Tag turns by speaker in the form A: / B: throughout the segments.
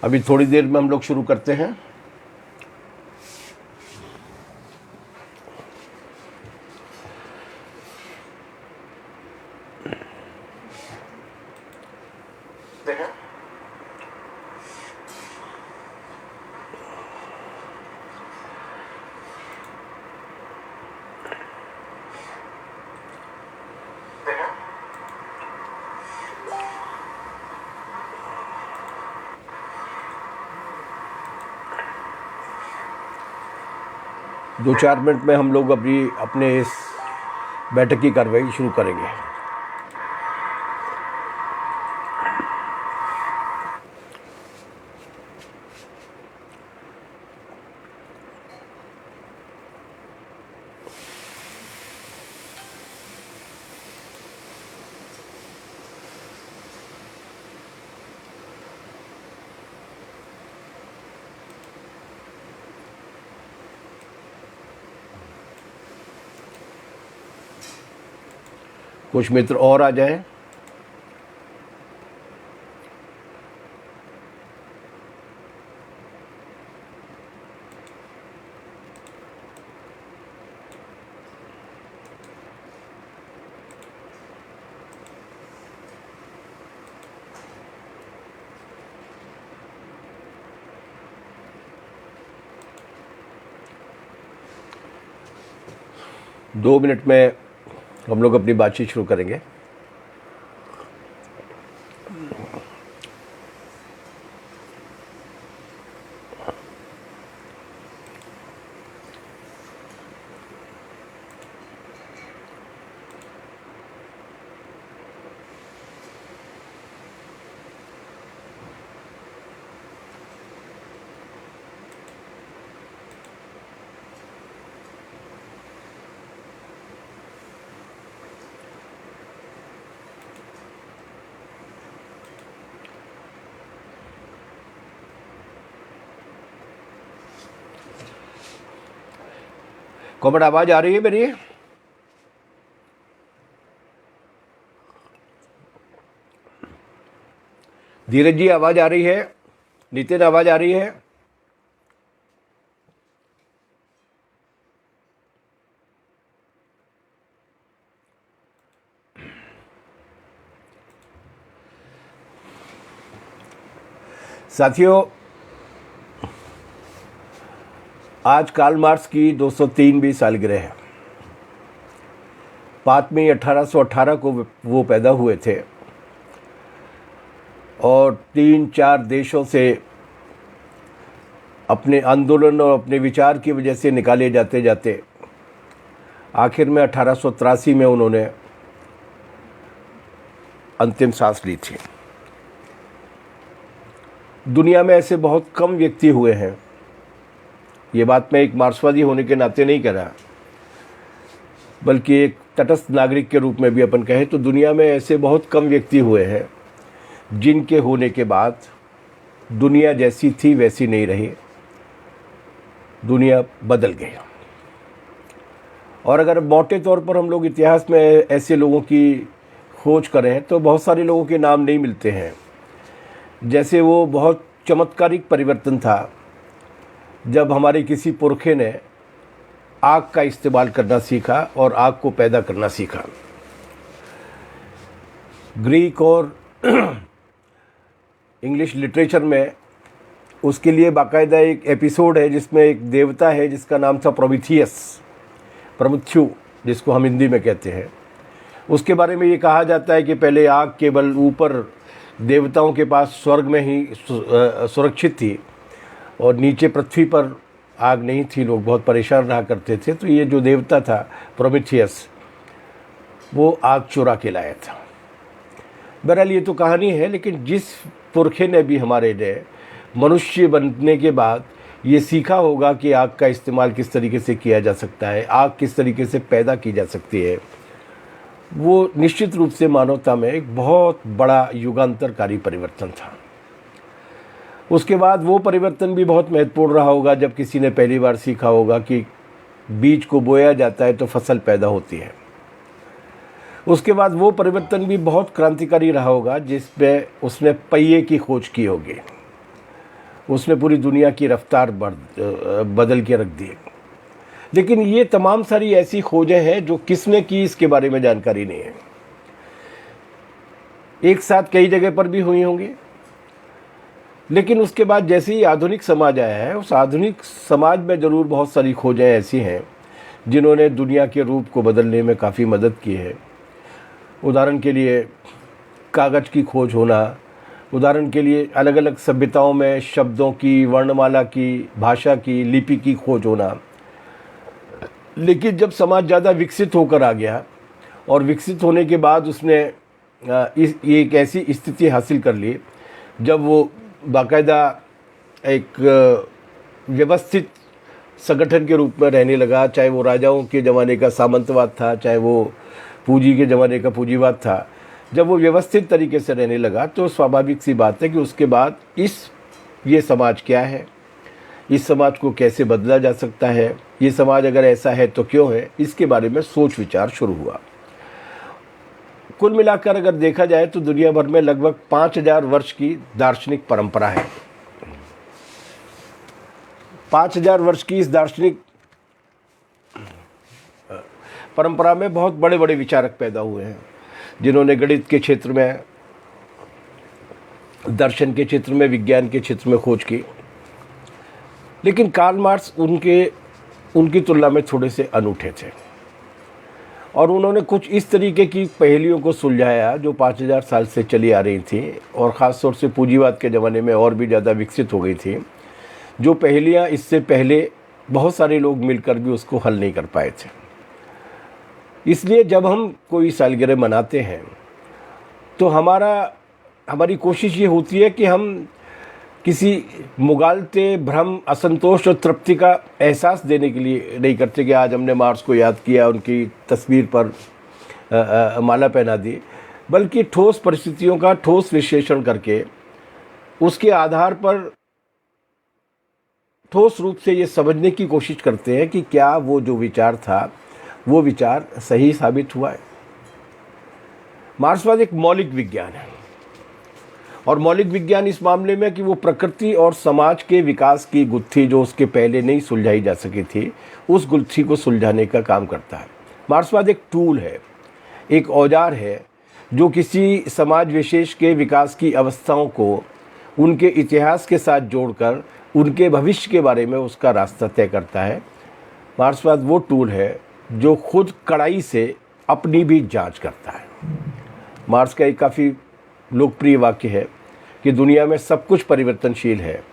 A: अभी थोड़ी देर में हम लोग शुरू करते हैं। दो चार मिनट में हम लोग अपने इस बैठक की कार्रवाई शुरू करेंगे। कुछ मित्र और आ जाएं। दो मिनट में हम लोग अपनी बातचीत शुरू करेंगे। कॉमेंट आवाज आ रही है मेरी? धीरज जी आवाज आ रही है? नितिन आवाज आ रही है? साथियों, आज कार्ल मार्क्स की 203वीं सालगिरह है। 5 मई 1818 को वो पैदा हुए थे और 3-4 देशों से अपने आंदोलन और अपने विचार की वजह से निकाले जाते जाते आखिर में 1883 में उन्होंने अंतिम सांस ली थी। दुनिया में ऐसे बहुत कम व्यक्ति हुए हैं, ये बात मैं एक मार्क्सवादी होने के नाते नहीं कह रहा, बल्कि एक तटस्थ नागरिक के रूप में भी अपन कहें तो दुनिया में ऐसे बहुत कम व्यक्ति हुए हैं जिनके होने के बाद दुनिया जैसी थी वैसी नहीं रही, दुनिया बदल गई। और अगर मोटे तौर पर हम लोग इतिहास में ऐसे लोगों की खोज करें तो बहुत सारे लोगों के नाम नहीं मिलते हैं। जैसे वो बहुत चमत्कारिक परिवर्तन था जब हमारे किसी पुरखे ने आग का इस्तेमाल करना सीखा और आग को पैदा करना सीखा। ग्रीक और इंग्लिश लिटरेचर में उसके लिए बाकायदा एक एपिसोड है जिसमें एक देवता है जिसका नाम था प्रमुथ्यू, जिसको हम हिंदी में कहते हैं। उसके बारे में ये कहा जाता है कि पहले आग केवल ऊपर देवताओं के पास स्वर्ग में ही सुरक्षित थी और नीचे पृथ्वी पर आग नहीं थी, लोग बहुत परेशान रहा करते थे। तो ये जो देवता था प्रोमेथियस, वो आग चुरा के लाया था। बहरहाल ये तो कहानी है, लेकिन जिस पुरखे ने भी हमारे ने मनुष्य बनने के बाद ये सीखा होगा कि आग का इस्तेमाल किस तरीके से किया जा सकता है, आग किस तरीके से पैदा की जा सकती है, वो निश्चित रूप से मानवता में एक बहुत बड़ा युगांतरकारी परिवर्तन था। उसके बाद वो परिवर्तन भी बहुत महत्वपूर्ण रहा होगा जब किसी ने पहली बार सीखा होगा कि बीज को बोया जाता है तो फसल पैदा होती है। उसके बाद वो परिवर्तन भी बहुत क्रांतिकारी रहा होगा जिसमें उसने पहिए की खोज की होगी। उसने पूरी दुनिया की रफ्तार बदल के रख दी। लेकिन ये तमाम सारी ऐसी खोजें हैं जो किसने की इसके बारे में जानकारी नहीं है। एक साथ कई जगह पर भी हुई होंगी, लेकिन उसके बाद जैसे ही आधुनिक समाज आया है, उस आधुनिक समाज में ज़रूर बहुत सारी खोजें ऐसी हैं जिन्होंने दुनिया के रूप को बदलने में काफ़ी मदद की है। उदाहरण के लिए कागज़ की खोज होना, उदाहरण के लिए अलग अलग सभ्यताओं में शब्दों की, वर्णमाला की, भाषा की, लिपि की खोज होना। लेकिन जब समाज ज़्यादा विकसित होकर आ गया और विकसित होने के बाद उसने एक ऐसी स्थिति हासिल कर ली जब वो बाकायदा एक व्यवस्थित संगठन के रूप में रहने लगा, चाहे वो राजाओं के ज़माने का सामंतवाद था, चाहे वो पूंजी के ज़माने का पूंजीवाद था। जब वो व्यवस्थित तरीके से रहने लगा तो स्वाभाविक सी बात है कि उसके बाद ये समाज क्या है, इस समाज को कैसे बदला जा सकता है, ये समाज अगर ऐसा है तो क्यों है, इसके बारे में सोच विचार शुरू हुआ। कुल मिलाकर अगर देखा जाए तो दुनिया भर में लगभग 5000 वर्ष की दार्शनिक परंपरा है। 5000 वर्ष की इस दार्शनिक परंपरा में बहुत बड़े बड़े विचारक पैदा हुए हैं जिन्होंने गणित के क्षेत्र में, दर्शन के क्षेत्र में, विज्ञान के क्षेत्र में खोज की। लेकिन कार्ल मार्क्स उनकी तुलना में थोड़े से अनूठे थे और उन्होंने कुछ इस तरीके की पहेलियों को सुलझाया जो 5000 साल से चली आ रही थी और ख़ास तौर से पूंजीवाद के ज़माने में और भी ज़्यादा विकसित हो गई थी, जो पहेलियाँ इससे पहले बहुत सारे लोग मिलकर भी उसको हल नहीं कर पाए थे। इसलिए जब हम कोई सालगिरह मनाते हैं तो हमारी कोशिश ये होती है कि हम किसी मुगालते, भ्रम, असंतोष और तृप्ति का एहसास देने के लिए नहीं करते कि आज हमने मार्क्स को याद किया, उनकी तस्वीर पर माला पहना दी, बल्कि ठोस परिस्थितियों का ठोस विश्लेषण करके उसके आधार पर ठोस रूप से ये समझने की कोशिश करते हैं कि क्या वो जो विचार था वो विचार सही साबित हुआ है। मार्क्सवाद एक मौलिक विज्ञान है और मौलिक विज्ञान इस मामले में कि वो प्रकृति और समाज के विकास की गुत्थी जो उसके पहले नहीं सुलझाई जा सकी थी, उस गुत्थी को सुलझाने का काम करता है। मार्क्सवाद एक टूल है, एक औजार है जो किसी समाज विशेष के विकास की अवस्थाओं को उनके इतिहास के साथ जोड़कर उनके भविष्य के बारे में उसका रास्ता तय करता है। मार्क्सवाद वो टूल है जो खुद कड़ाई से अपनी भी जांच करता है। मार्क्स का एक काफ़ी लोकप्रिय वाक्य है कि दुनिया में सब कुछ परिवर्तनशील है,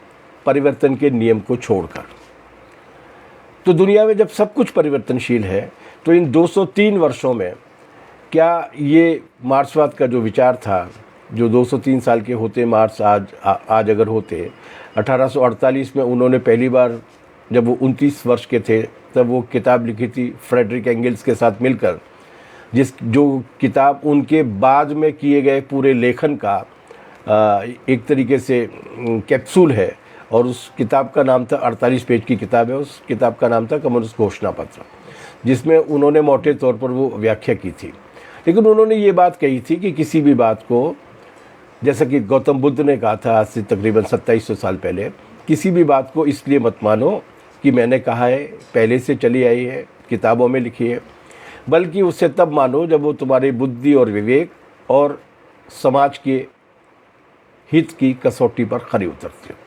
A: परिवर्तन के नियम को छोड़कर। तो दुनिया में जब सब कुछ परिवर्तनशील है तो इन 203 वर्षों में क्या ये मार्क्सवाद का जो विचार था, जो 203 साल के होते मार्क्स आज अगर होते, 1848 में उन्होंने पहली बार जब वो 29 वर्ष के थे तब वो किताब लिखी थी फ्रेडरिक एंगल्स के साथ मिलकर, जो किताब उनके बाद में किए गए पूरे लेखन का एक तरीके से कैप्सूल है और उस किताब का नाम था, 48 पेज की किताब है, उस किताब का नाम था कम्युनिस्ट घोषणा पत्र, जिसमें उन्होंने मोटे तौर पर वो व्याख्या की थी। लेकिन उन्होंने ये बात कही थी कि किसी भी बात को, जैसा कि गौतम बुद्ध ने कहा था आज से तकरीबन 2700 साल पहले, किसी भी बात को इसलिए मत मानो कि मैंने कहा है, पहले से चली आई है, किताबों में लिखी है, बल्कि उससे तब मानो जब वो तुम्हारी बुद्धि और विवेक और समाज के हित की कसौटी पर खरी उतरती हो।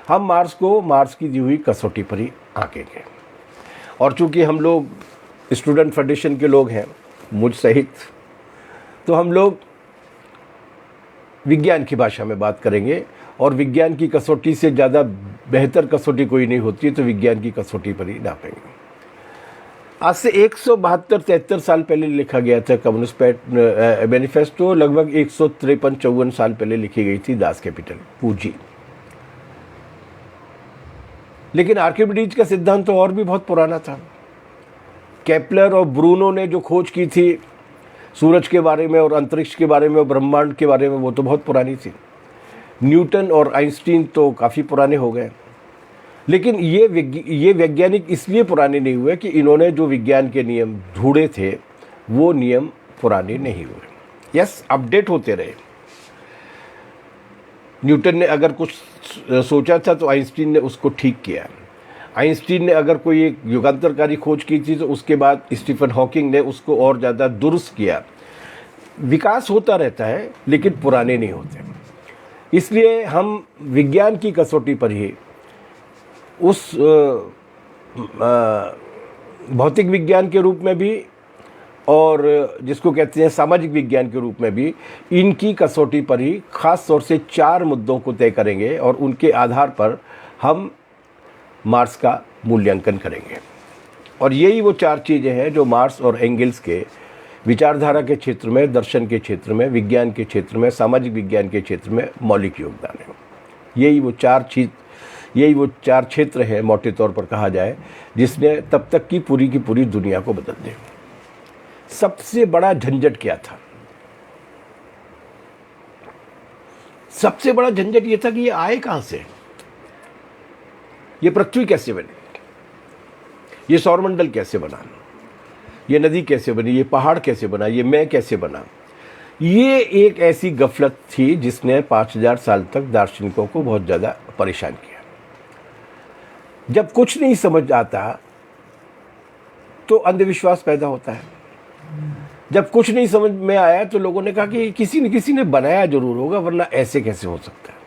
A: हम मार्क्स की दी हुई कसौटी पर ही आंकेंगे और चूंकि हम लोग स्टूडेंट फेडरेशन के लोग हैं, मुझ सहित, तो हम लोग विज्ञान की भाषा में बात करेंगे और विज्ञान की कसौटी से ज़्यादा बेहतर कसौटी कोई नहीं होती है, तो विज्ञान की कसौटी पर ही नापेंगे। आज से 172-73 साल पहले लिखा गया था कम्युनिस्ट मैनिफेस्टो, लगभग 153-54 साल पहले लिखी गई थी दास कैपिटल, पूंजी। लेकिन आर्किमिडीज का सिद्धांत तो और भी बहुत पुराना था। केपलर और ब्रूनो ने जो खोज की थी सूरज के बारे में और अंतरिक्ष के बारे में और ब्रह्मांड के बारे में, वो तो बहुत पुरानी थी। न्यूटन और आइंस्टीन तो काफ़ी पुराने हो गए, लेकिन ये वैज्ञानिक इसलिए पुराने नहीं हुए कि इन्होंने जो विज्ञान के नियम ढूंढे थे वो नियम पुराने नहीं हुए। यस, अपडेट होते रहे। न्यूटन ने अगर कुछ सोचा था तो आइंस्टीन ने उसको ठीक किया। आइंस्टीन ने अगर कोई एक युगांतरकारी खोज की थी तो उसके बाद स्टीफन हॉकिंग ने उसको और ज़्यादा दुरुस्त किया। विकास होता रहता है लेकिन पुराने नहीं होते। इसलिए हम विज्ञान की कसौटी पर ही उस भौतिक विज्ञान के रूप में भी और जिसको कहते हैं सामाजिक विज्ञान के रूप में भी इनकी कसौटी पर ही ख़ास तौर से 4 मुद्दों को तय करेंगे और उनके आधार पर हम मार्क्स का मूल्यांकन करेंगे। और यही वो 4 चीज़ें हैं जो मार्क्स और एंगल्स के विचारधारा के क्षेत्र में, दर्शन के क्षेत्र में, विज्ञान के क्षेत्र में, सामाजिक विज्ञान के क्षेत्र में मौलिक योगदान है। यही वो चार क्षेत्र है मोटे तौर पर कहा जाए जिसने तब तक की पूरी दुनिया को बदल दिया। सबसे बड़ा झंझट क्या था? सबसे बड़ा झंझट ये था कि ये आए कहां से, ये पृथ्वी कैसे बनी, ये सौरमंडल कैसे बना, ये नदी कैसे बनी, ये पहाड़ कैसे बना, ये मैं कैसे बना। ये एक ऐसी गफलत थी जिसने 5000 साल तक दार्शनिकों को बहुत ज़्यादा परेशान किया। जब कुछ नहीं समझ आता तो अंधविश्वास पैदा होता है। जब कुछ नहीं समझ में आया तो लोगों ने कहा कि किसी न किसी ने बनाया जरूर होगा, वरना ऐसे कैसे हो सकता है,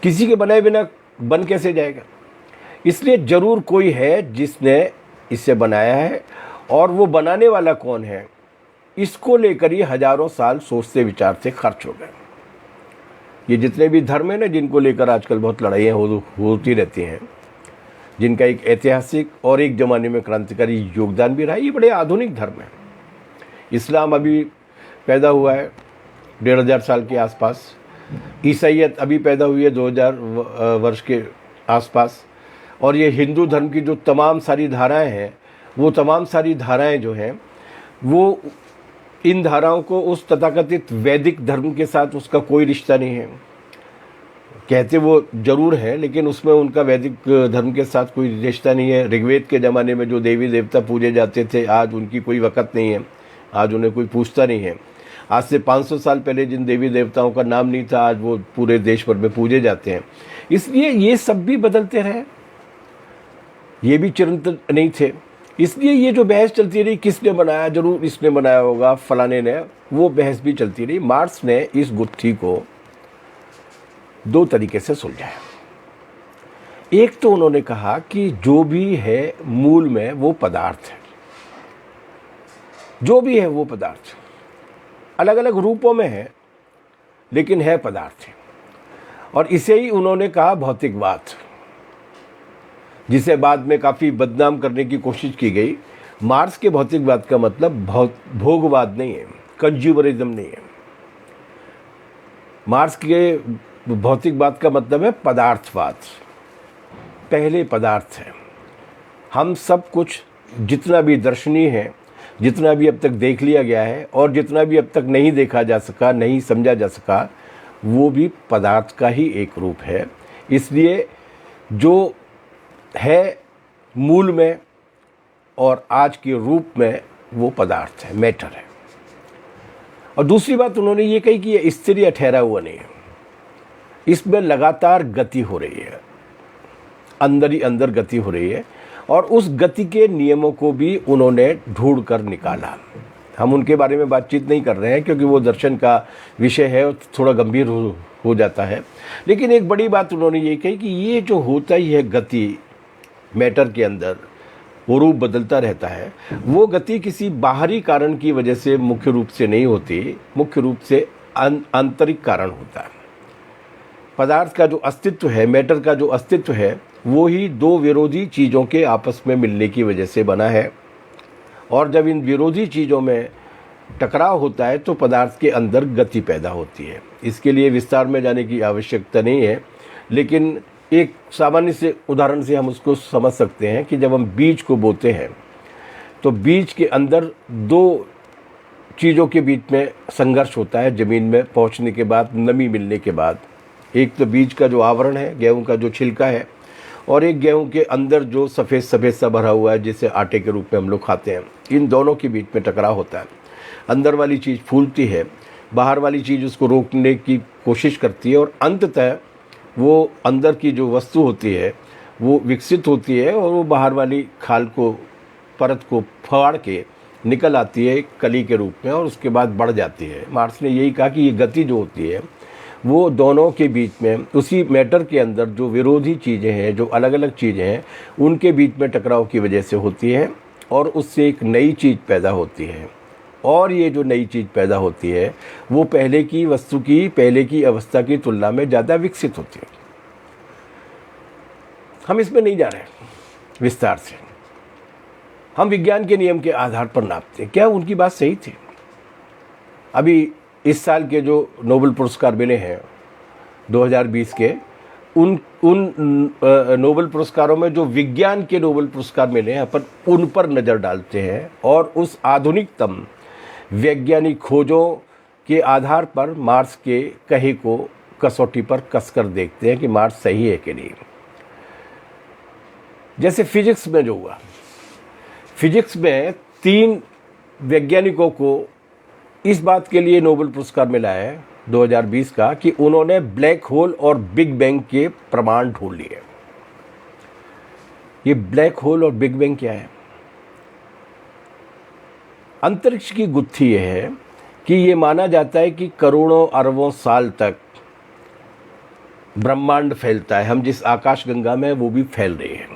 A: किसी के बनाए बिना बन कैसे जाएगा। इसलिए जरूर कोई है जिसने इसे बनाया है, और वो बनाने वाला कौन है इसको लेकर ही हजारों साल सोचते विचारते खर्च हो गए। ये जितने भी धर्म है ना, जिनको लेकर आजकल बहुत लड़ाइयाँ होती रहती हैं, जिनका एक ऐतिहासिक और एक ज़माने में क्रांतिकारी योगदान भी रहा है, ये बड़े आधुनिक धर्म हैं। इस्लाम अभी पैदा हुआ है 1500 साल के आसपास, ईसाईयत अभी पैदा हुई है 2000 वर्ष के आसपास, और ये हिंदू धर्म की जो तमाम सारी धाराएं हैं, वो तमाम सारी धाराएं जो हैं वो इन धाराओं को उस तथाकथित वैदिक धर्म के साथ उसका कोई रिश्ता नहीं है। कहते वो जरूर है लेकिन उसमें उनका वैदिक धर्म के साथ कोई रिश्ता नहीं है। ऋग्वेद के ज़माने में जो देवी देवता पूजे जाते थे, आज उनकी कोई वक़्त नहीं है, आज उन्हें कोई पूछता नहीं है। आज से 500 साल पहले जिन देवी देवताओं का नाम नहीं था, आज वो पूरे देश भर में पूजे जाते हैं। इसलिए ये सब भी बदलते रहे, ये भी चिरंतन नहीं थे। इसलिए ये जो बहस चलती रही, किसने बनाया, जरूर इसने बनाया होगा, फलाने ने, वो बहस भी चलती रही। मार्क्स ने इस गुत्थी को 2 तरीके से सुलझाया। एक तो उन्होंने कहा कि जो भी है मूल में वो पदार्थ है, जो भी है वो पदार्थ अलग अलग रूपों में है लेकिन है पदार्थ है। और इसे ही उन्होंने कहा भौतिकवाद, जिसे बाद में काफ़ी बदनाम करने की कोशिश की गई। मार्क्स के भौतिकवाद का मतलब भोगवाद नहीं है, कंज्यूमरिज्म नहीं है। मार्क्स के भौतिकवाद का मतलब है पदार्थवाद। पहले पदार्थ है। हम सब कुछ जितना भी दर्शनीय है, जितना भी अब तक देख लिया गया है और जितना भी अब तक नहीं देखा जा सका, नहीं समझा जा सका, वो भी पदार्थ का ही एक रूप है। इसलिए जो है मूल में और आज के रूप में वो पदार्थ है, मैटर है। और दूसरी बात उन्होंने ये कही कि ये स्थिर या ठहरा हुआ नहीं है, इसमें लगातार गति हो रही है, अंदर ही अंदर गति हो रही है। और उस गति के नियमों को भी उन्होंने ढूंढ कर निकाला। हम उनके बारे में बातचीत नहीं कर रहे हैं क्योंकि वो दर्शन का विषय है और थोड़ा गंभीर हो जाता है। लेकिन एक बड़ी बात उन्होंने ये कही कि ये जो होता ही है गति मैटर के अंदर, वो रूप बदलता रहता है, वो गति किसी बाहरी कारण की वजह से मुख्य रूप से नहीं होती, मुख्य रूप से आंतरिक कारण होता है। पदार्थ का जो अस्तित्व है, मैटर का जो अस्तित्व है, वो ही 2 विरोधी चीज़ों के आपस में मिलने की वजह से बना है। और जब इन विरोधी चीज़ों में टकराव होता है तो पदार्थ के अंदर गति पैदा होती है। इसके लिए विस्तार में जाने की आवश्यकता नहीं है, लेकिन एक सामान्य से उदाहरण से हम उसको समझ सकते हैं कि जब हम बीज को बोते हैं तो बीज के अंदर 2 चीज़ों के बीच में संघर्ष होता है। ज़मीन में पहुंचने के बाद, नमी मिलने के बाद एक तो बीज का जो आवरण है, गेहूं का जो छिलका है, और एक गेहूं के अंदर जो सफ़ेद सफ़ेद सा भरा हुआ है जिसे आटे के रूप में हम लोग खाते हैं। इन दोनों के बीच में टकराव होता है। अंदर वाली चीज़ फूलती है, बाहर वाली चीज़ उसको रोकने की कोशिश करती है, और अंततः वो अंदर की जो वस्तु होती है वो विकसित होती है और वो बाहर वाली खाल को, परत को फाड़ के निकल आती है कली के रूप में, और उसके बाद बढ़ जाती है। मार्क्स ने यही कहा कि ये गति जो होती है वो दोनों के बीच में, उसी मैटर के अंदर जो विरोधी चीज़ें हैं, जो अलग अलग चीज़ें हैं, उनके बीच में टकराव की वजह से होती है, और उससे एक नई चीज़ पैदा होती है। और ये जो नई चीज़ पैदा होती है वो पहले की वस्तु की, पहले की अवस्था की तुलना में ज़्यादा विकसित होती है। हम इसमें नहीं जा रहे विस्तार से, हम विज्ञान के नियम के आधार पर नापते हैं। क्या उनकी बात सही थी? अभी इस साल के जो नोबेल पुरस्कार मिले हैं 2020 के, उन नोबेल पुरस्कारों में जो विज्ञान के नोबेल पुरस्कार मिले हैं, अपन उन पर नज़र डालते हैं और उस आधुनिकतम वैज्ञानिक खोजों के आधार पर मार्क्स के कहे को कसौटी पर कसकर देखते हैं कि मार्क्स सही है कि नहीं। जैसे फिजिक्स में जो हुआ, फिजिक्स में 3 वैज्ञानिकों को इस बात के लिए नोबेल पुरस्कार मिला है 2020 का कि उन्होंने ब्लैक होल और बिग बैंग के प्रमाण ढूंढ लिए। ये ब्लैक होल और बिग बैंग क्या है? अंतरिक्ष की गुत्थी यह है कि ये माना जाता है कि करोड़ों अरबों साल तक ब्रह्मांड फैलता है। हम जिस आकाशगंगा में वो भी फैल रहे हैं,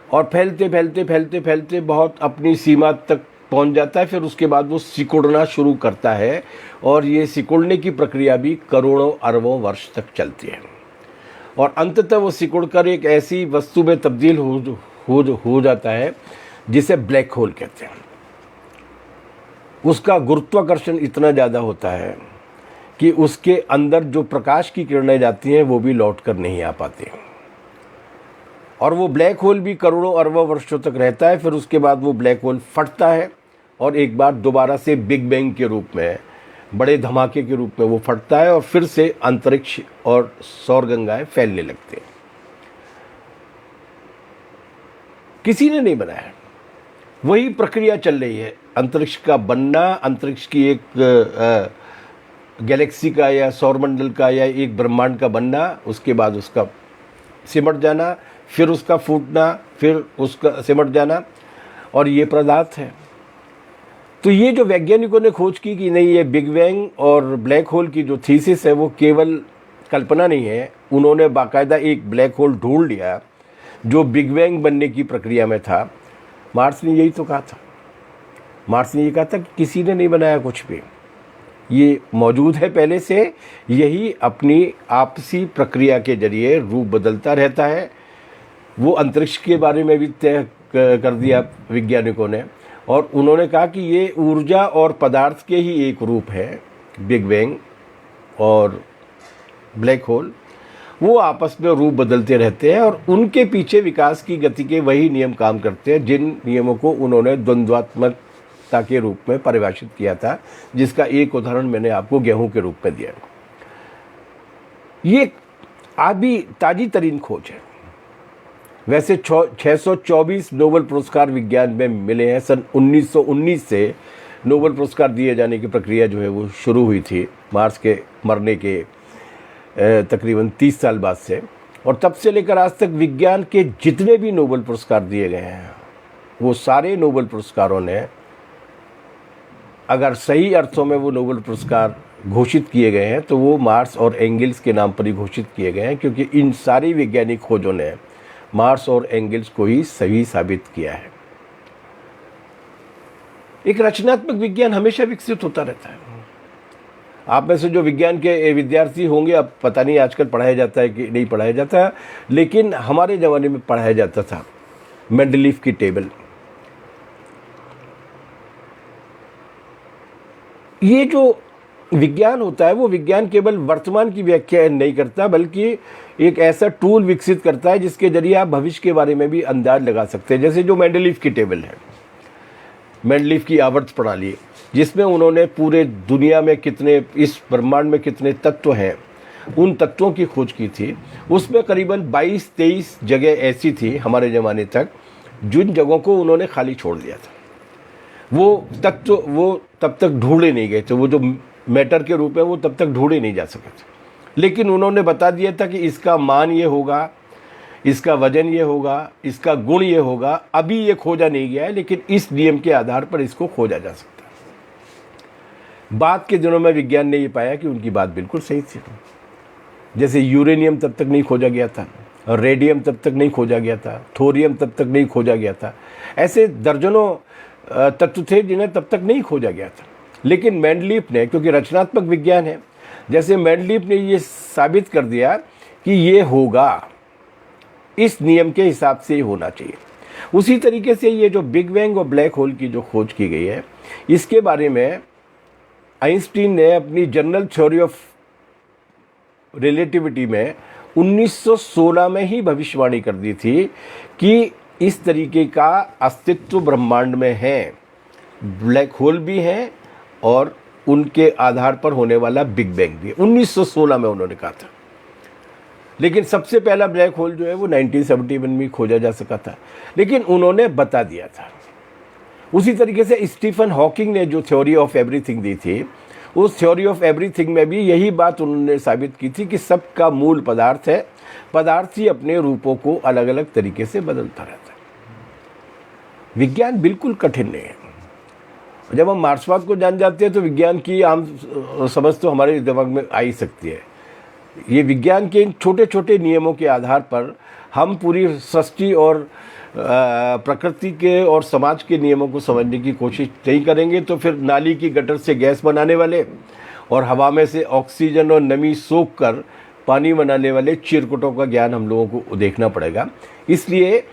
A: और फैलते फैलते फैलते फैलते बहुत अपनी सीमा तक पहुंच जाता है। फिर उसके बाद वो सिकुड़ना शुरू करता है, और ये सिकुड़ने की प्रक्रिया भी करोड़ों अरबों वर्ष तक चलती है, और अंततः वो सिकुड़कर एक ऐसी वस्तु में तब्दील हो जाता है जिसे ब्लैक होल कहते हैं। उसका गुरुत्वाकर्षण इतना ज़्यादा होता है कि उसके अंदर जो प्रकाश की किरणें जाती हैं वो भी लौट कर नहीं आ पाती, और वो ब्लैक होल भी करोड़ों अरबों वर्षों तक रहता है। फिर उसके बाद वो ब्लैक होल फटता है, और एक बार दोबारा से बिग बैंग के रूप में, बड़े धमाके के रूप में वो फटता है, और फिर से अंतरिक्ष और सौरगंगाएं फैलने लगते हैं। किसी ने नहीं बनाया, वही प्रक्रिया चल रही है। अंतरिक्ष का बनना, अंतरिक्ष की एक गैलेक्सी का या सौरमंडल का या एक ब्रह्मांड का बनना, उसके बाद उसका सिमट जाना, फिर उसका फूटना, फिर उसका सिमट जाना, और ये पदार्थ है। तो ये जो वैज्ञानिकों ने खोज की कि नहीं, ये बिग बैंग और ब्लैक होल की जो थीसिस है वो केवल कल्पना नहीं है। उन्होंने बाकायदा एक ब्लैक होल ढूंढ लिया जो बिग बैंग बनने की प्रक्रिया में था। मार्क्स ने यही तो कहा था। मार्क्स ने ये कहा था कि किसी ने नहीं बनाया कुछ भी, ये मौजूद है पहले से। यही अपनी आपसी प्रक्रिया के जरिए रूप बदलता रहता है। वो अंतरिक्ष के बारे में भी तय कर दिया वैज्ञानिकों ने, और उन्होंने कहा कि ये ऊर्जा और पदार्थ के ही एक रूप है, बिग बैंग और ब्लैक होल। वो आपस में रूप बदलते रहते हैं, और उनके पीछे विकास की गति के वही नियम काम करते हैं जिन नियमों को उन्होंने द्वंद्वात्मकता के रूप में परिभाषित किया था, जिसका एक उदाहरण मैंने आपको गेहूं के रूप में दिया। ये अभी ताजी तरीन खोज है। वैसे 624 नोबेल पुरस्कार विज्ञान में मिले हैं। सन 1919 से नोबेल पुरस्कार दिए जाने की प्रक्रिया जो है वो शुरू हुई थी, मार्क्स के मरने के तकरीबन 30 साल बाद से, और तब से लेकर आज तक विज्ञान के जितने भी नोबेल पुरस्कार दिए गए हैं वो सारे नोबेल पुरस्कारों ने, अगर सही अर्थों में वो नोबेल पुरस्कार घोषित किए गए हैं तो वो मार्क्स और एंगल्स के नाम पर ही घोषित किए गए हैं, क्योंकि इन सारी वैज्ञानिक खोजों ने मार्क्स और एंगल्स को ही सही साबित किया है। एक रचनात्मक विज्ञान हमेशा विकसित होता रहता है। आप में से जो विज्ञान के विद्यार्थी होंगे, अब पता नहीं आजकल पढ़ाया जाता है कि नहीं पढ़ाया जाता, लेकिन हमारे ज़माने में पढ़ाया जाता था मेंडलीफ की टेबल। ये जो विज्ञान होता है वो विज्ञान केवल वर्तमान की व्याख्या नहीं करता, बल्कि एक ऐसा टूल विकसित करता है जिसके जरिए आप भविष्य के बारे में भी अंदाज लगा सकते हैं। जैसे जो मेंडलीफ की टेबल है, मेंडलीफ की आवर्त प्रणाली, जिसमें उन्होंने पूरे दुनिया में कितने, इस ब्रह्मांड में कितने तत्व हैं उन तत्वों की खोज की थी, उसमें करीबन 22-23 जगह ऐसी थी हमारे ज़माने तक जिन जगहों को उन्होंने खाली छोड़ दिया था। वो तत्व वो तब तक ढूंढे नहीं गए थे, वो जो मैटर के रूप में वो तब तक ढूंढे नहीं जा सके थे, लेकिन उन्होंने बता दिया था कि इसका मान ये होगा, इसका वजन ये होगा, इसका गुण ये होगा। अभी ये खोजा नहीं गया है, लेकिन इस नियम के आधार पर इसको खोजा जा सकता है। बाद के दिनों में विज्ञान ने ये पाया कि उनकी बात बिल्कुल सही थी। जैसे यूरेनियम तब तक नहीं खोजा गया था, रेडियम तब तक नहीं खोजा गया था, थोरियम तब तक नहीं खोजा गया था। ऐसे दर्जनों तत्व थे जिन्हें तब तक नहीं खोजा गया था। लेकिन मेंडलीफ ने, क्योंकि रचनात्मक विज्ञान है, जैसे मेंडलीफ ने ये साबित कर दिया कि ये होगा, इस नियम के हिसाब से ही होना चाहिए। उसी तरीके से ये जो बिग बैंग और ब्लैक होल की जो खोज की गई है, इसके बारे में आइंस्टीन ने अपनी जनरल थ्योरी ऑफ रिलेटिविटी में 1916 में ही भविष्यवाणी कर दी थी कि इस तरीके का अस्तित्व ब्रह्मांड में है, ब्लैक होल भी हैं और उनके आधार पर होने वाला बिग बैंग भी। 1916 में उन्होंने कहा था। लेकिन सबसे पहला ब्लैक होल जो है वो 1971 में खोजा जा सका था, लेकिन उन्होंने बता दिया था। उसी तरीके से स्टीफन हॉकिंग ने जो थ्योरी ऑफ एवरीथिंग दी थी, उस थ्योरी ऑफ एवरीथिंग में भी यही बात उन्होंने साबित की थी कि सबका मूल पदार्थ है, पदार्थ ही अपने रूपों को अलग अलग तरीके से बदलता रहता है। विज्ञान बिल्कुल कठिन नहीं है। जब हम मार्क्सवाद को जान जाते हैं तो विज्ञान की आम समझ तो हमारे दिमाग में आ ही सकती है। ये विज्ञान के इन छोटे छोटे नियमों के आधार पर हम पूरी सृष्टि और प्रकृति के और समाज के नियमों को समझने की कोशिश नहीं करेंगे तो फिर नाली की गटर से गैस बनाने वाले और हवा में से ऑक्सीजन और नमी सोख कर पानी बनाने वाले चिरकुटों का ज्ञान हम लोगों को देखना पड़ेगा। इसलिए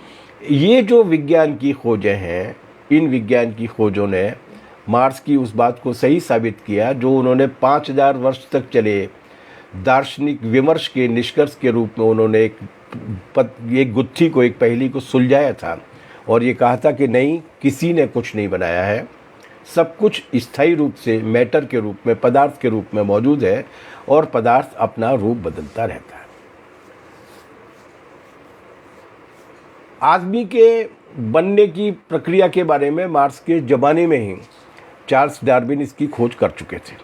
A: ये जो विज्ञान की खोजें हैं, इन विज्ञान की खोजों ने मार्क्स की उस बात को सही साबित किया जो उन्होंने 5000 वर्ष तक चले दार्शनिक विमर्श के निष्कर्ष के रूप में उन्होंने एक गुत्थी को, एक पहेली को सुलझाया था और ये कहा था कि नहीं, किसी ने कुछ नहीं बनाया है, सब कुछ स्थायी रूप से मैटर के रूप में, पदार्थ के रूप में मौजूद है और पदार्थ अपना रूप बदलता रहता है। आदमी के बनने की प्रक्रिया के बारे में मार्क्स के ज़माने में ही चार्ल्स डार्विन इसकी खोज कर चुके थे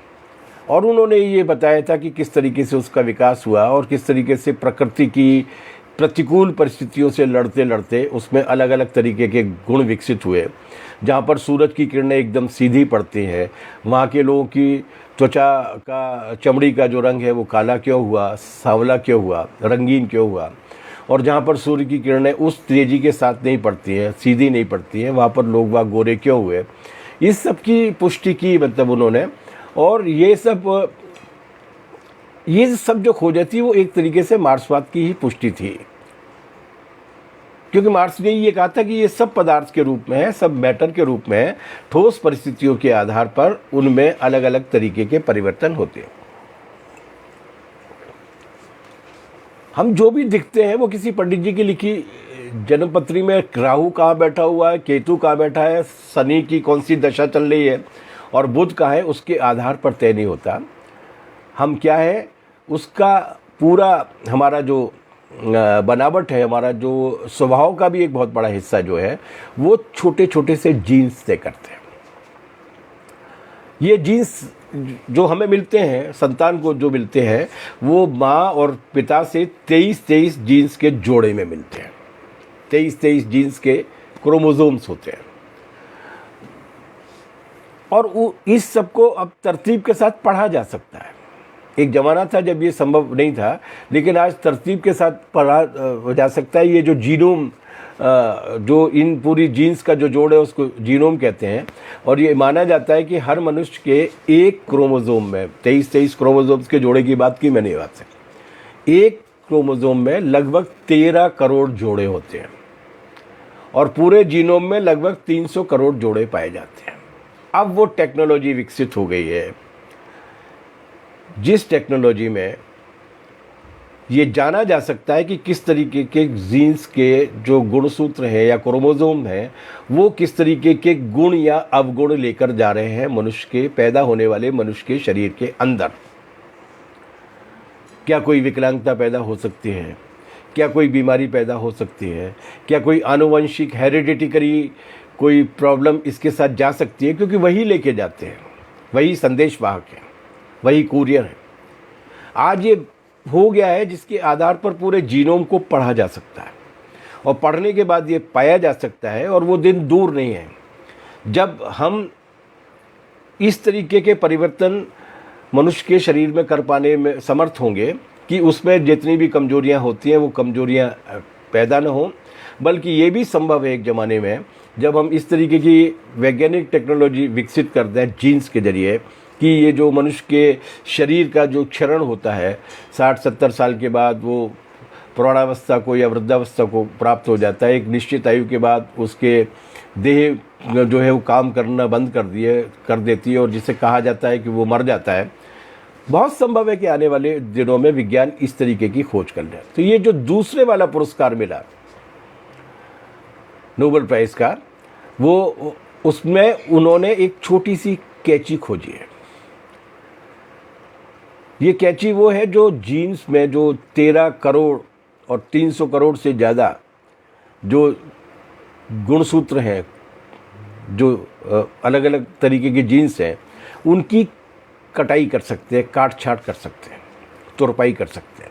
A: और उन्होंने ये बताया था कि किस तरीके से उसका विकास हुआ और किस तरीके से प्रकृति की प्रतिकूल परिस्थितियों से लड़ते लड़ते उसमें अलग अलग तरीके के गुण विकसित हुए। जहाँ पर सूरज की किरणें एकदम सीधी पड़ती हैं, वहाँ के लोगों की त्वचा का, चमड़ी का जो रंग है वो काला क्यों हुआ, सांवला क्यों हुआ, रंगीन क्यों हुआ, और जहाँ पर सूर्य की किरणें उस तेज़ी के साथ नहीं पड़ती हैं, सीधी नहीं पड़ती हैं, वहाँ पर लोग वहाँ गोरे क्यों हुए। इस सब की पुष्टि की मतलब उन्होंने, और ये सब जो खोजें थी वो एक तरीके से मार्क्सवाद की ही पुष्टि थी, क्योंकि मार्क्स ने ये कहा था कि ये सब पदार्थ के रूप में है, सब मैटर के रूप में है, ठोस परिस्थितियों के आधार पर उनमें अलग अलग तरीके के परिवर्तन होते हैं। हम जो भी दिखते हैं वो किसी पंडित जी की लिखी जन्मपत्री में राहु कहाँ बैठा हुआ है, केतु कहाँ बैठा है, शनि की कौन सी दशा चल रही है और बुध कहाँ है, उसके आधार पर तय नहीं होता। हम क्या है उसका पूरा हमारा जो बनावट है, हमारा जो स्वभाव का भी एक बहुत बड़ा हिस्सा जो है वो छोटे छोटे से जीन्स तय करते हैं। ये जीन्स जो हमें मिलते हैं, संतान को जो मिलते हैं, वो माँ और पिता से 23 जीन्स के जोड़े में मिलते हैं। 23 जीन्स के क्रोमोसोम्स होते हैं और इस सब को अब तरतीब के साथ पढ़ा जा सकता है। एक ज़माना था जब ये संभव नहीं था, लेकिन आज तरतीब के साथ पढ़ा जा सकता है। ये जो जीनोम, जो इन पूरी जीन्स का जो जोड़ है उसको जीनोम कहते हैं और ये माना जाता है कि हर मनुष्य के एक क्रोमोसोम में 23 क्रोमोसोम्स के जोड़े की बात की मैंने बात से, एक क्रोमोसोम में लगभग 13 करोड़ जोड़े होते हैं और पूरे जीनोम में लगभग 300 करोड़ जोड़े पाए जाते हैं। अब वो टेक्नोलॉजी विकसित हो गई है जिस टेक्नोलॉजी में ये जाना जा सकता है कि किस तरीके के जीन्स के जो गुणसूत्र हैं या क्रोमोसोम हैं वो किस तरीके के गुण या अवगुण लेकर जा रहे हैं मनुष्य के, पैदा होने वाले मनुष्य के शरीर के अंदर। क्या कोई विकलांगता पैदा हो सकती है, क्या कोई बीमारी पैदा हो सकती है, क्या कोई आनुवंशिक हेरिडिटरी कोई प्रॉब्लम इसके साथ जा सकती है, क्योंकि वही लेके जाते हैं, वही संदेशवाहक है, वही कुरियर है। आज ये हो गया है जिसके आधार पर पूरे जीनोम को पढ़ा जा सकता है और पढ़ने के बाद ये पाया जा सकता है, और वो दिन दूर नहीं है जब हम इस तरीके के परिवर्तन मनुष्य के शरीर में कर पाने में समर्थ होंगे कि उसमें जितनी भी कमजोरियां होती हैं वो कमजोरियां पैदा न हो, बल्कि ये भी संभव है एक ज़माने में जब हम इस तरीके की वैज्ञानिक टेक्नोलॉजी विकसित करते हैं जीन्स के जरिए कि ये जो मनुष्य के शरीर का जो क्षरण होता है 60-70 साल के बाद वो प्रौढ़ावस्था को या वृद्धावस्था को प्राप्त हो जाता है। एक निश्चित आयु के बाद उसके देह जो है वो काम करना बंद कर देती है, और जिसे कहा जाता है कि वो मर जाता है। बहुत संभव है कि आने वाले दिनों में विज्ञान इस तरीके की खोज कर ले। तो ये जो दूसरे वाला पुरस्कार मिला नोबेल प्राइज़ का, वो उसमें उन्होंने एक छोटी सी कैंची खोजी है। ये कैंची वो है जो जीन्स में जो 13 करोड़ और 300 करोड़ से ज़्यादा जो गुणसूत्र हैं, जो अलग अलग तरीके की जीन्स हैं, उनकी कटाई कर सकते हैं, काट छाट कर सकते हैं, तुरपाई कर सकते हैं।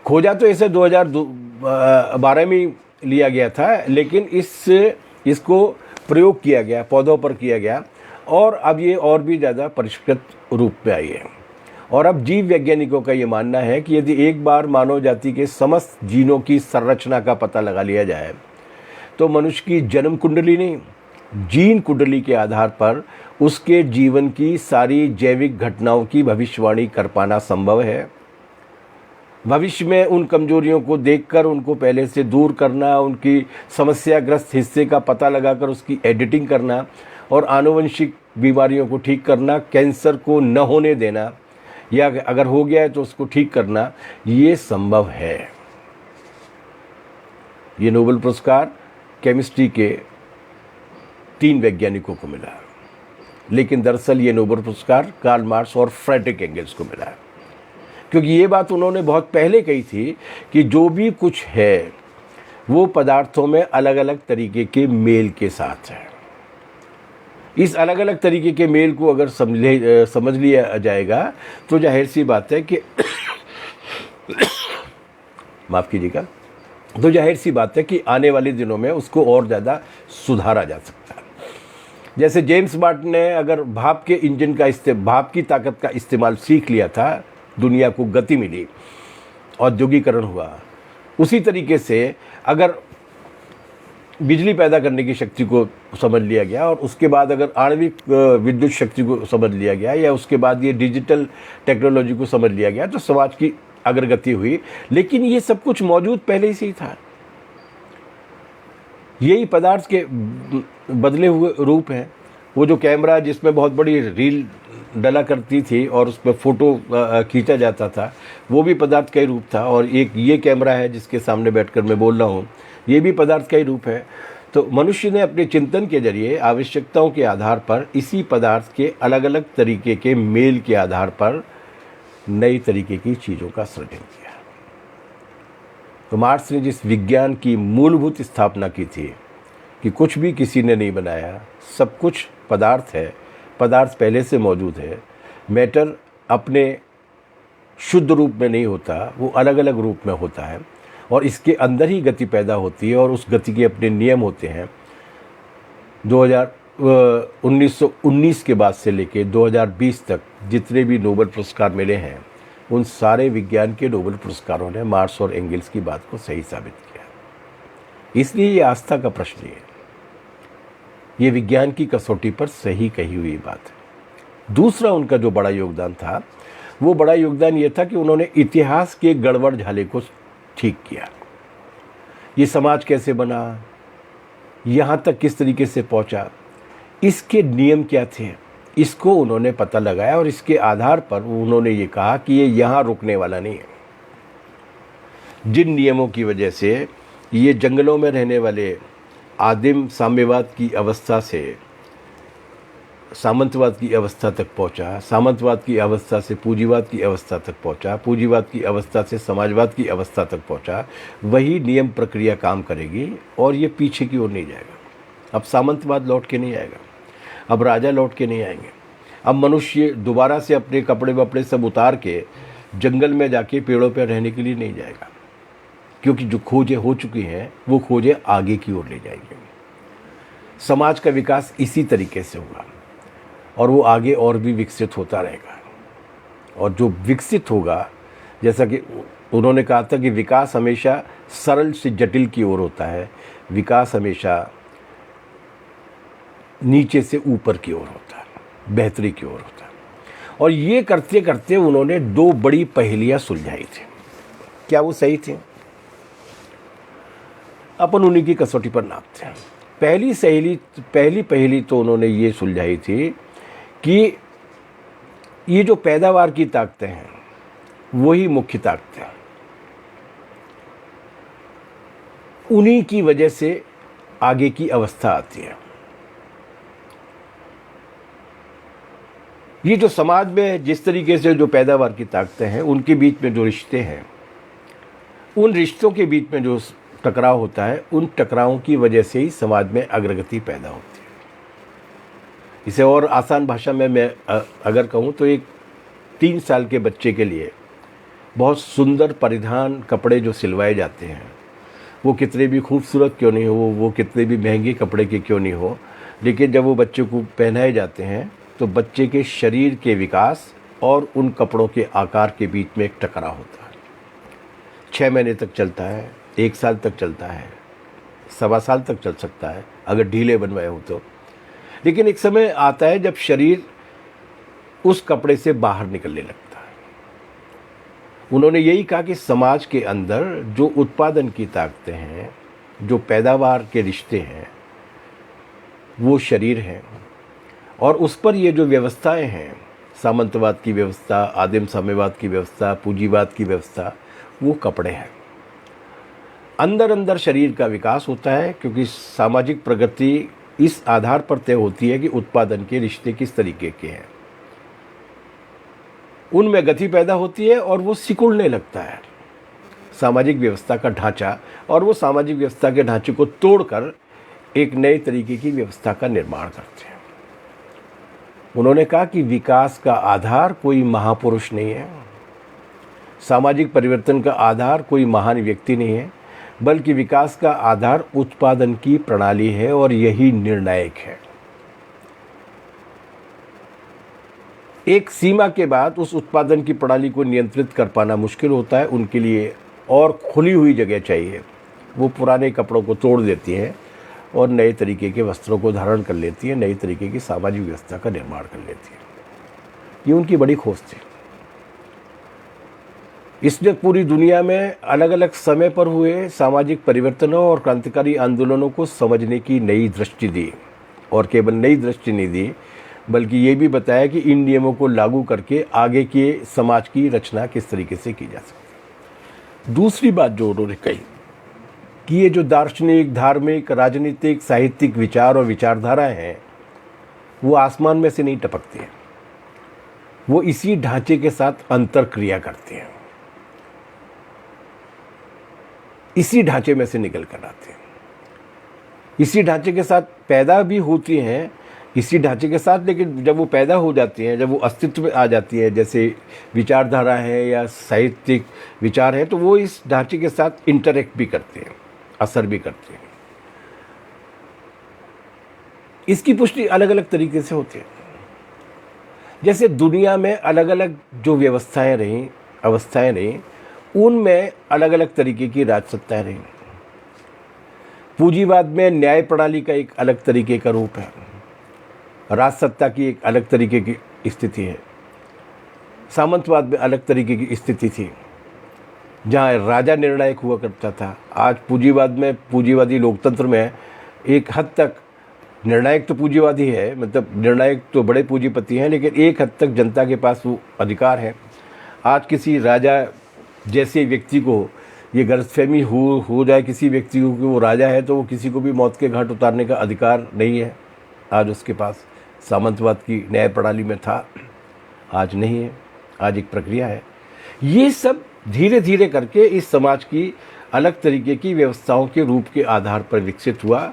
A: खोजा तो इसे 2012 में लिया गया था, लेकिन इसको प्रयोग किया गया, पौधों पर किया गया, और अब ये और भी ज़्यादा परिष्कृत रूप में आई है। और अब जीव वैज्ञानिकों का ये मानना है कि यदि एक बार मानव जाति के समस्त जीनों की संरचना का पता लगा लिया जाए तो मनुष्य की जन्म कुंडली नहीं, जीन कुंडली के आधार पर उसके जीवन की सारी जैविक घटनाओं की भविष्यवाणी कर पाना संभव है। भविष्य में उन कमजोरियों को देखकर उनको पहले से दूर करना, उनकी समस्याग्रस्त हिस्से का पता लगाकर उसकी एडिटिंग करना, और आनुवंशिक बीमारियों को ठीक करना, कैंसर को न होने देना, या अगर हो गया है तो उसको ठीक करना, ये संभव है। ये नोबेल पुरस्कार केमिस्ट्री के 3 वैज्ञानिकों को मिला, लेकिन दरअसल ये नोबेल पुरस्कार कार्ल मार्क्स और फ्रेडरिक एंगल्स को मिला है, क्योंकि ये बात उन्होंने बहुत पहले कही थी कि जो भी कुछ है वो पदार्थों में अलग अलग तरीके के मेल के साथ है। इस अलग अलग तरीके के मेल को अगर समझ लिया जाएगा तो जाहिर सी बात है कि माफ़ कीजिएगा, तो जाहिर सी बात है कि आने वाले दिनों में उसको और ज़्यादा सुधारा जा सकता है। जैसे जेम्स वाट ने अगर भाप के इंजन का भाप की ताकत का इस्तेमाल सीख लिया था, दुनिया को गति मिली, औद्योगिकरण हुआ। उसी तरीके से अगर बिजली पैदा करने की शक्ति को समझ लिया गया, और उसके बाद अगर आणविक विद्युत शक्ति को समझ लिया गया, या उसके बाद ये डिजिटल टेक्नोलॉजी को समझ लिया गया, तो समाज की अग्रगति हुई। लेकिन ये सब कुछ मौजूद पहले से ही था। यही पदार्थ के बदले हुए रूप हैं। वो जो कैमरा जिसमें बहुत बड़ी रील डला करती थी और उसमें फ़ोटो खींचा जाता था, वो भी पदार्थ का ही रूप था। और एक ये कैमरा है जिसके सामने बैठकर मैं बोल रहा हूँ, ये भी पदार्थ का ही रूप है। तो मनुष्य ने अपने चिंतन के जरिए आवश्यकताओं के आधार पर इसी पदार्थ के अलग अलग तरीके के मेल के आधार पर नई तरीके की चीज़ों का सृजन किया। तो मार्क्स ने जिस विज्ञान की मूलभूत स्थापना की थी कि कुछ भी किसी ने नहीं बनाया, सब कुछ पदार्थ है, पदार्थ पहले से मौजूद है, मैटर अपने शुद्ध रूप में नहीं होता, वो अलग अलग रूप में होता है, और इसके अंदर ही गति पैदा होती है और उस गति के अपने नियम होते हैं। 1919 के बाद से लेके 2020 तक जितने भी नोबेल पुरस्कार मिले हैं, उन सारे विज्ञान के नोबेल पुरस्कारों ने मार्क्स और एंगल्स की बात को सही साबित किया। इसलिए ये आस्था का प्रश्न है, ये विज्ञान की कसौटी पर सही कही हुई बात है। दूसरा उनका जो बड़ा योगदान था, वो बड़ा योगदान ये था कि उन्होंने इतिहास के गड़बड़ झाले को ठीक किया। ये समाज कैसे बना, यहाँ तक किस तरीके से पहुँचा, इसके नियम क्या थे, इसको उन्होंने पता लगाया, और इसके आधार पर उन्होंने ये कहा कि ये यहाँ रुकने वाला नहीं है। जिन नियमों की वजह से ये जंगलों में रहने वाले आदिम साम्यवाद की अवस्था से सामंतवाद की अवस्था तक पहुंचा, सामंतवाद की अवस्था से पूंजीवाद की अवस्था तक पहुंचा, पूंजीवाद की अवस्था से समाजवाद की अवस्था तक पहुंचा, वही नियम प्रक्रिया काम करेगी और ये पीछे की ओर नहीं जाएगा। अब सामंतवाद लौट के नहीं आएगा, अब राजा लौट के नहीं आएंगे, अब मनुष्य दोबारा से अपने कपड़े वपड़े सब उतार के जंगल में जाके पेड़ों पर रहने के लिए नहीं जाएगा, क्योंकि जो खोजें हो चुकी हैं वो खोजें आगे की ओर ले जाएंगे। समाज का विकास इसी तरीके से होगा और वो आगे और भी विकसित होता रहेगा। और जो विकसित होगा, जैसा कि उन्होंने कहा था कि विकास हमेशा सरल से जटिल की ओर होता है, विकास हमेशा नीचे से ऊपर की ओर होता है, बेहतरी की ओर होता है। और ये करते करते उन्होंने दो बड़ी पहेलियां सुलझाई थी। क्या वो सही थी? अपन उन्हीं की कसौटी पर नापते हैं। पहली पहेली तो उन्होंने ये सुलझाई थी कि ये जो पैदावार की ताकतें हैं वही मुख्य ताकतें हैं, उन्हीं की वजह से आगे की अवस्था आती है। ये जो समाज में जिस तरीके से जो पैदावार की ताकतें हैं, उनके बीच में जो रिश्ते हैं, उन रिश्तों के बीच में जो टकराव होता है, उन टकरावों की वजह से ही समाज में अग्रगति पैदा होती है। इसे और आसान भाषा में मैं अगर कहूँ तो एक 3 साल के बच्चे के लिए बहुत सुंदर परिधान कपड़े जो सिलवाए जाते हैं, वो कितने भी खूबसूरत क्यों नहीं हो, वो कितने भी महंगे कपड़े के क्यों नहीं हो, लेकिन जब वो बच्चे को पहनाए जाते हैं तो बच्चे के शरीर के विकास और उन कपड़ों के आकार के बीच में एक टकराव होता है। 6 महीने तक चलता है, 1 साल तक चलता है, 1.25 साल तक चल सकता है अगर ढीले बनवाए हो तो। लेकिन एक समय आता है जब शरीर उस कपड़े से बाहर निकलने लगता है। उन्होंने यही कहा कि समाज के अंदर जो उत्पादन की ताकतें हैं, जो पैदावार के रिश्ते हैं, वो शरीर हैं, और उस पर ये जो व्यवस्थाएं हैं, सामंतवाद की व्यवस्था, आदिम साम्यवाद की व्यवस्था, पूंजीवाद की व्यवस्था, वो कपड़े हैं। अंदर अंदर शरीर का विकास होता है, क्योंकि सामाजिक प्रगति इस आधार पर तय होती है कि उत्पादन के रिश्ते किस तरीके के हैं। उनमें गति पैदा होती है और वो सिकुड़ने लगता है सामाजिक व्यवस्था का ढांचा, और वो सामाजिक व्यवस्था के ढांचे को तोड़कर एक नए तरीके की व्यवस्था का निर्माण करते हैं। उन्होंने कहा कि विकास का आधार कोई महापुरुष नहीं है, सामाजिक परिवर्तन का आधार कोई महान व्यक्ति नहीं है, बल्कि विकास का आधार उत्पादन की प्रणाली है और यही निर्णायक है। एक सीमा के बाद उस उत्पादन की प्रणाली को नियंत्रित कर पाना मुश्किल होता है। उनके लिए और खुली हुई जगह चाहिए। वो पुराने कपड़ों को तोड़ देती है और नए तरीके के वस्त्रों को धारण कर लेती है, नई तरीके की सामाजिक व्यवस्था का निर्माण कर लेती है। ये उनकी बड़ी खोज थी। इसने पूरी दुनिया में अलग अलग समय पर हुए सामाजिक परिवर्तनों और क्रांतिकारी आंदोलनों को समझने की नई दृष्टि दी, और केवल नई दृष्टि नहीं दी बल्कि ये भी बताया कि इन नियमों को लागू करके आगे के समाज की रचना किस तरीके से की जा सकती है। दूसरी बात जो उन्होंने कही कि ये जो दार्शनिक, धार्मिक, राजनीतिक, साहित्यिक विचार और विचारधाराएं हैं, वो आसमान में से नहीं टपकती हैं, वो इसी ढांचे के साथ अंतरक्रिया करती हैं, इसी ढांचे में से निकल कर आते हैं, इसी ढांचे के साथ पैदा भी होती हैं, इसी ढांचे के साथ। लेकिन जब वो पैदा हो जाती हैं, जब वो अस्तित्व में आ जाती है, जैसे विचारधारा है या साहित्यिक विचार है, तो वो इस ढांचे के साथ इंटरेक्ट भी करते हैं, असर भी करते हैं। इसकी पुष्टि अलग अलग तरीके से होती है। जैसे दुनिया में अलग अलग जो व्यवस्थाएं रहीं, अवस्थाएं रहीं, उनमें अलग अलग तरीके की राजसत्ताएं रहीं। पूंजीवाद में न्याय प्रणाली का एक अलग तरीके का रूप है, राजसत्ता की एक अलग तरीके की स्थिति है। सामंतवाद में अलग तरीके की स्थिति थी, जहाँ राजा निर्णायक हुआ करता था। आज पूंजीवाद में, पूंजीवादी लोकतंत्र में एक हद तक निर्णायक तो पूंजीवादी है, मतलब निर्णायक तो बड़े पूंजीपति हैं, लेकिन एक हद तक जनता के पास वो अधिकार है। आज किसी राजा जैसे व्यक्ति को ये गलतफहमी हो जाए किसी व्यक्ति को कि वो राजा है, तो वो किसी को भी मौत के घाट उतारने का अधिकार नहीं है आज उसके पास। सामंतवाद की न्याय प्रणाली में था, आज नहीं है, आज एक प्रक्रिया है। ये सब धीरे धीरे करके इस समाज की अलग तरीके की व्यवस्थाओं के रूप के आधार पर विकसित हुआ।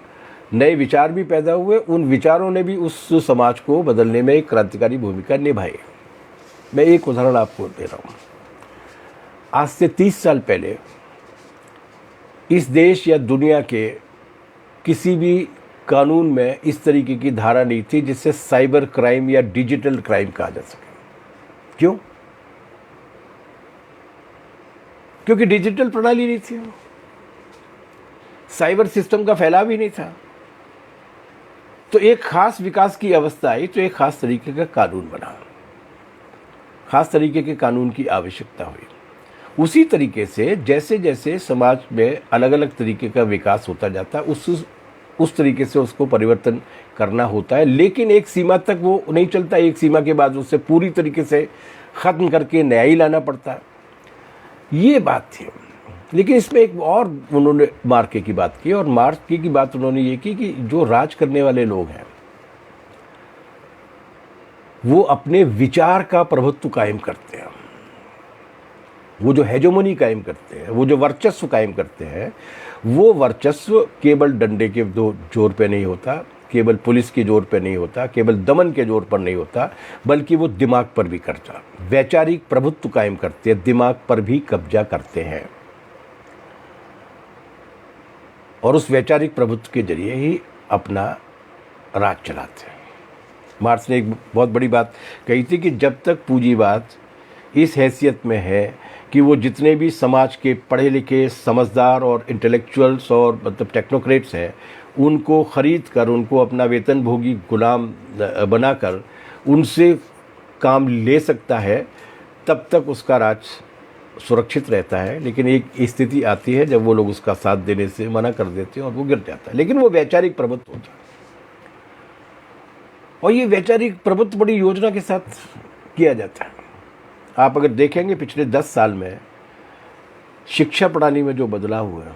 A: नए विचार भी पैदा हुए, उन विचारों ने भी उस समाज को बदलने में एक क्रांतिकारी भूमिका निभाई। मैं एक उदाहरण आपको दे रहा हूँ। आज से 30 साल पहले इस देश या दुनिया के किसी भी कानून में इस तरीके की धारा नहीं थी जिससे साइबर क्राइम या डिजिटल क्राइम कहा जा सके। क्यों? क्योंकि डिजिटल प्रणाली नहीं थी, साइबर सिस्टम का फैलाव ही नहीं था। तो एक खास विकास की अवस्था आई तो एक खास तरीके का कानून बना, खास तरीके के कानून की आवश्यकता हुई। उसी तरीके से जैसे जैसे समाज में अलग अलग तरीके का विकास होता जाता है उस तरीके से उसको परिवर्तन करना होता है, लेकिन एक सीमा तक वो नहीं चलता। एक सीमा के बाद उससे पूरी तरीके से ख़त्म करके नया ही लाना पड़ता है, ये बात थी। लेकिन इसमें एक और उन्होंने मार्के की बात की, और मार्के की बात उन्होंने ये की कि जो राज करने वाले लोग हैं वो अपने विचार का प्रभुत्व कायम करते हैं, वो जो हेजोमनी कायम करते हैं, वो जो वर्चस्व कायम करते हैं, वो वर्चस्व केवल डंडे के दो जोर पे नहीं होता, केवल पुलिस के जोर पे नहीं होता, केवल दमन के जोर पर नहीं होता, बल्कि वो दिमाग पर भी करता, वैचारिक प्रभुत्व कायम करते हैं, दिमाग पर भी कब्जा करते हैं, और उस वैचारिक प्रभुत्व के जरिए ही अपना राज चलाते हैं। मार्क्स ने एक बहुत बड़ी बात कही थी कि जब तक पूंजीवाद इस हैसियत में है कि वो जितने भी समाज के पढ़े लिखे, समझदार और इंटेलेक्चुअल्स और मतलब टेक्नोक्रेट्स हैं, उनको ख़रीद कर, उनको अपना वेतनभोगी गुलाम बनाकर उनसे काम ले सकता है, तब तक उसका राज सुरक्षित रहता है। लेकिन एक स्थिति आती है जब वो लोग उसका साथ देने से मना कर देते हैं और वो गिर जाता है। लेकिन वो वैचारिक प्रभुत्व होता है, और ये वैचारिक प्रभुत्व बड़ी योजना के साथ किया जाता है। आप अगर देखेंगे पिछले 10 साल में शिक्षा प्रणाली में जो बदलाव हुआ है,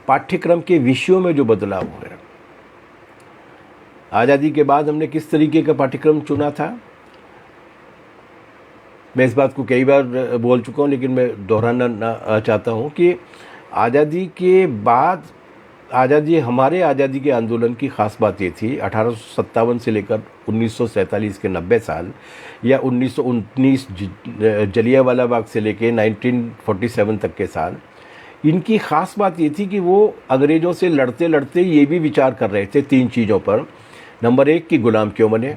A: पाठ्यक्रम के विषयों में जो बदलाव हुआ है, आज़ादी के बाद हमने किस तरीके का पाठ्यक्रम चुना था, मैं इस बात को कई बार बोल चुका हूँ, लेकिन मैं दोहराना चाहता हूँ कि आज़ादी के बाद हमारे आज़ादी के आंदोलन की ख़ास बात ये थी, 1857 से लेकर 1947 के 90 साल, या 1919 जलियांवाला बाग से लेकर 1947 तक के साल, इनकी ख़ास बात ये थी कि वो अंग्रेज़ों से लड़ते लड़ते ये भी विचार कर रहे थे 3 चीज़ों पर। नंबर 1 कि गुलाम क्यों बने,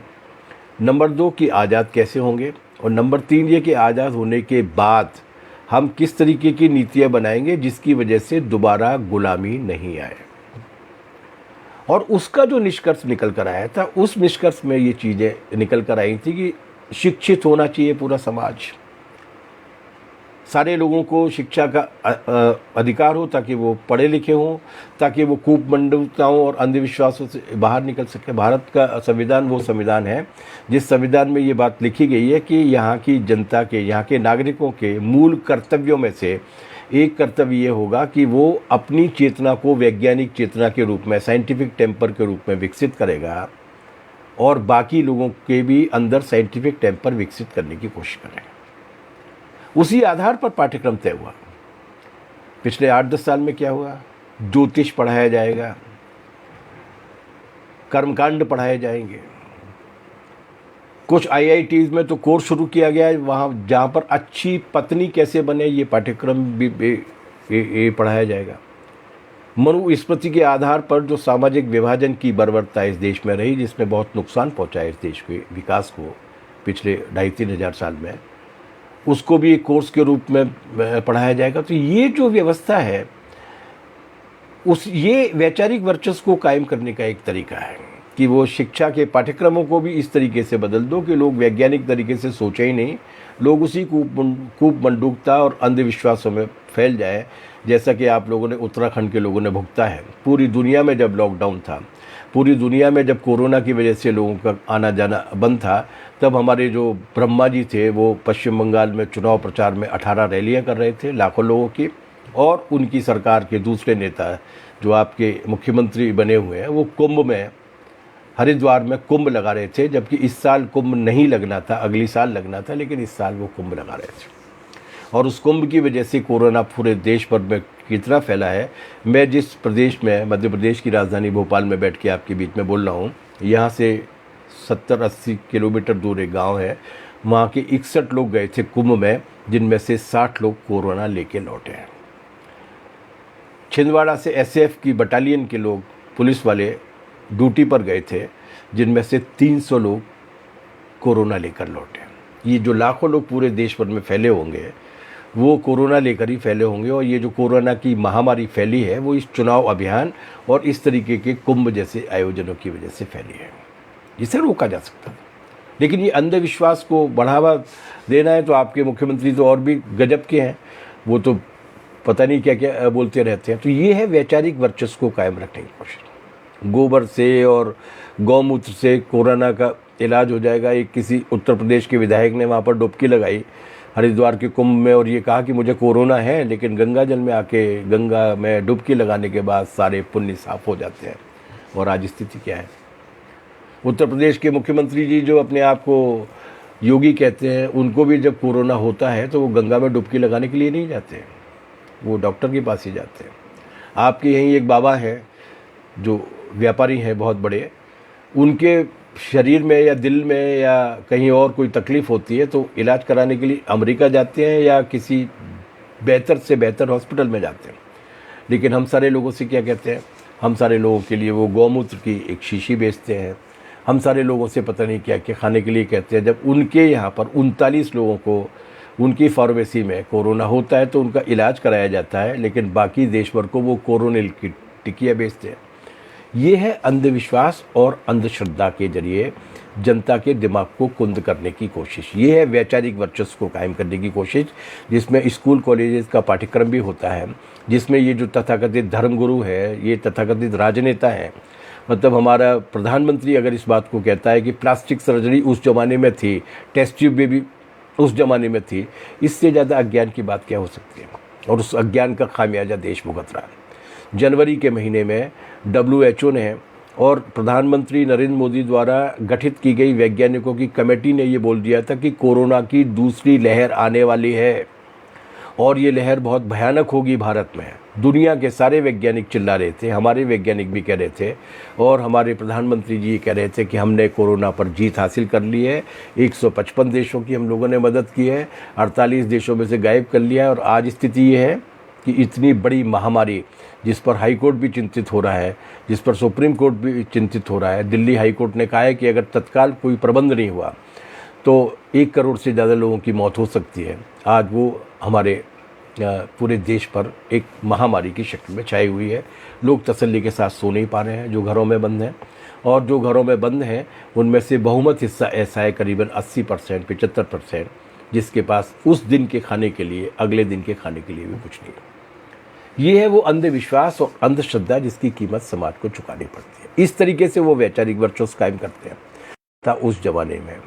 A: नंबर 2 कि आज़ाद कैसे होंगे, और नंबर 3 ये कि आज़ाद होने के बाद हम किस तरीके की नीतियाँ बनाएंगे जिसकी वजह से दोबारा गुलामी नहीं आए। और उसका जो निष्कर्ष निकल कर आया था, उस निष्कर्ष में ये चीज़ें निकल कर आई थी कि शिक्षित होना चाहिए पूरा समाज, सारे लोगों को शिक्षा का अधिकार हो, ताकि वो पढ़े लिखे हों, ताकि वो कूपमंडूकताओं और अंधविश्वासों से बाहर निकल सके। भारत का संविधान वो संविधान है जिस संविधान में ये बात लिखी गई है कि यहाँ की जनता के, यहाँ के नागरिकों के मूल कर्तव्यों में से एक कर्तव्य ये होगा कि वो अपनी चेतना को वैज्ञानिक चेतना के रूप में, साइंटिफिक टेम्पर के रूप में विकसित करेगा, और बाकी लोगों के भी अंदर साइंटिफिक टेम्पर विकसित करने की कोशिश करेगा। उसी आधार पर पाठ्यक्रम तय हुआ। पिछले 8-10 साल में क्या हुआ, ज्योतिष पढ़ाया जाएगा, कर्मकांड पढ़ाए जाएंगे, कुछ IITs में तो कोर्स शुरू किया गया है वहाँ जहाँ पर अच्छी पत्नी कैसे बने ये पाठ्यक्रम भी पढ़ाया जाएगा। मनुस्मृति के आधार पर जो सामाजिक विभाजन की बर्बरता इस देश में रही, जिसने बहुत नुकसान पहुँचाया इस देश के विकास को पिछले 2,500-3 हज़ार साल में, उसको भी एक कोर्स के रूप में पढ़ाया जाएगा। तो ये जो व्यवस्था है ये वैचारिक वर्चस्व को कायम करने का एक तरीका है कि वो शिक्षा के पाठ्यक्रमों को भी इस तरीके से बदल दो कि लोग वैज्ञानिक तरीके से सोचे ही नहीं, लोग उसी कूपमंडूकता और अंधविश्वासों में फैल जाए, जैसा कि आप लोगों ने, उत्तराखंड के लोगों ने भुगता है। पूरी दुनिया में जब लॉकडाउन था, पूरी दुनिया में जब कोरोना की वजह से लोगों का आना जाना बंद था, तब हमारे जो ब्रह्मा जी थे वो पश्चिम बंगाल में चुनाव प्रचार में 18 रैलियां कर रहे थे लाखों लोगों की, और उनकी सरकार के दूसरे नेता जो आपके मुख्यमंत्री बने हुए हैं वो कुंभ में हरिद्वार में कुंभ लगा रहे थे, जबकि इस साल कुंभ नहीं लगना था, अगली साल लगना था, लेकिन इस साल वो कुंभ लगा रहे थे। और उस कुंभ की वजह से कोरोना पूरे देश भर में कितना फैला है। मैं जिस प्रदेश में, मध्य प्रदेश की राजधानी भोपाल में बैठ के आपके बीच में बोल रहा हूँ, यहाँ से 70-80 किलोमीटर दूर एक गाँव है, वहाँ के 61 लोग गए थे कुंभ में, जिनमें से 60 लोग कोरोना लेके लौटे हैं। छिंदवाड़ा से एसएएफ की बटालियन के लोग, पुलिस वाले ड्यूटी पर गए थे, जिनमें से 300 लोग कोरोना लेकर लौटे। ये जो लाखों लोग पूरे देश भर में फैले होंगे, वो कोरोना लेकर ही फैले होंगे। और ये जो कोरोना की महामारी फैली है, वो इस चुनाव अभियान और इस तरीके के कुंभ जैसे आयोजनों की वजह से फैली है। इसे रोका जा सकता है, लेकिन ये अंधविश्वास को बढ़ावा देना है तो आपके मुख्यमंत्री तो और भी गजब के हैं, वो तो पता नहीं क्या क्या बोलते रहते हैं। तो ये है वैचारिक वर्चस्व को कायम रखने की कोशिश। गोबर से और गौमूत्र से कोरोना का इलाज हो जाएगा। एक किसी उत्तर प्रदेश के विधायक ने वहाँ पर डुबकी लगाई हरिद्वार के कुंभ में और ये कहा कि मुझे कोरोना है, लेकिन गंगा जल में आके गंगा में डुबकी लगाने के बाद सारे पुण्य साफ हो जाते हैं। और आज स्थिति क्या है? उत्तर प्रदेश के मुख्यमंत्री जी जो अपने आप को योगी कहते हैं, उनको भी जब कोरोना होता है तो वो गंगा में डुबकी लगाने के लिए नहीं जाते, वो डॉक्टर के पास ही जाते हैं। आपके यहीं एक बाबा हैं जो व्यापारी हैं बहुत बड़े, उनके शरीर में या दिल में या कहीं और कोई तकलीफ़ होती है तो इलाज कराने के लिए अमेरिका जाते हैं या किसी बेहतर से बेहतर हॉस्पिटल में जाते हैं। लेकिन हम सारे लोगों से क्या कहते हैं? हम सारे लोगों के लिए वो गौमूत्र की एक शीशी बेचते हैं। हम सारे लोगों से पता नहीं क्या क्या खाने के लिए कहते हैं। जब उनके यहाँ पर 39 लोगों को उनकी फार्मेसी में कोरोना होता है तो उनका इलाज कराया जाता है, लेकिन बाकी देश भर को वो कोरोनिल की टिकिया बेचते हैं। ये है अंधविश्वास और अंधश्रद्धा के जरिए जनता के दिमाग को कुंद करने की कोशिश। ये है वैचारिक वर्चस्व को कायम करने की कोशिश, जिसमें स्कूल कॉलेजेस का पाठ्यक्रम भी होता है, जिसमें ये जो तथाकथित धर्मगुरु है, ये तथाकथित राजनेता है। मतलब हमारा प्रधानमंत्री अगर इस बात को कहता है कि प्लास्टिक सर्जरी उस ज़माने में थी, टेस्ट ट्यूब भी उस ज़माने में थी, इससे ज़्यादा अज्ञान की बात क्या हो सकती है? और उस अज्ञान का खामियाजा देश भुगत रहा है। जनवरी के महीने में WHO ने और प्रधानमंत्री नरेंद्र मोदी द्वारा गठित की गई वैज्ञानिकों की कमेटी ने ये बोल दिया था कि कोरोना की दूसरी लहर आने वाली है और ये लहर बहुत भयानक होगी भारत में। दुनिया के सारे वैज्ञानिक चिल्ला रहे थे, हमारे वैज्ञानिक भी कह रहे थे और हमारे प्रधानमंत्री जी कह रहे थे कि हमने कोरोना पर जीत हासिल कर ली है। 155 देशों की हम लोगों ने मदद की है, 48 देशों में से गायब कर लिया है। और आज स्थिति ये है कि इतनी बड़ी महामारी जिस पर हाई कोर्ट भी चिंतित हो रहा है, जिस पर सुप्रीम कोर्ट भी चिंतित हो रहा है, दिल्ली हाई कोर्ट ने कहा है कि अगर तत्काल कोई प्रबंध नहीं हुआ तो 1 करोड़ से ज़्यादा लोगों की मौत हो सकती है। आज वो हमारे पूरे देश पर एक महामारी की शक्ल में छाई हुई है। लोग तसल्ली के साथ सो नहीं पा रहे हैं जो घरों में बंद हैं, और जो घरों में बंद हैं उनमें से बहुमत हिस्सा ऐसा है, करीबन 80%, 75%, जिसके पास उस दिन के खाने के लिए, अगले दिन के खाने के लिए भी कुछ नहीं है। ये है वो अंधविश्वास और अंधश्रद्धा जिसकी कीमत समाज को चुकानी पड़ती है। इस तरीके से वो वैचारिक वर्चस्व कायम करते हैं। था उस जमाने में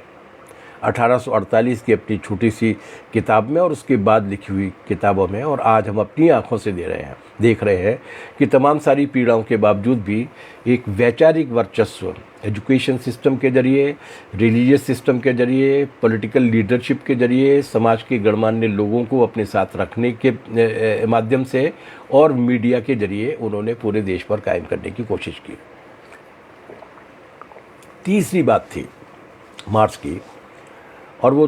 A: 1848 की अपनी छोटी सी किताब में और उसके बाद लिखी हुई किताबों में, और आज हम अपनी आंखों से देख रहे हैं कि तमाम सारी पीड़ाओं के बावजूद भी एक वैचारिक वर्चस्व एजुकेशन सिस्टम के जरिए, रिलीजियस सिस्टम के जरिए, पॉलिटिकल लीडरशिप के जरिए, समाज के गणमान्य लोगों को अपने साथ रखने के माध्यम से और मीडिया के जरिए उन्होंने पूरे देश पर कायम करने की कोशिश की। तीसरी बात थी मार्च की, और वो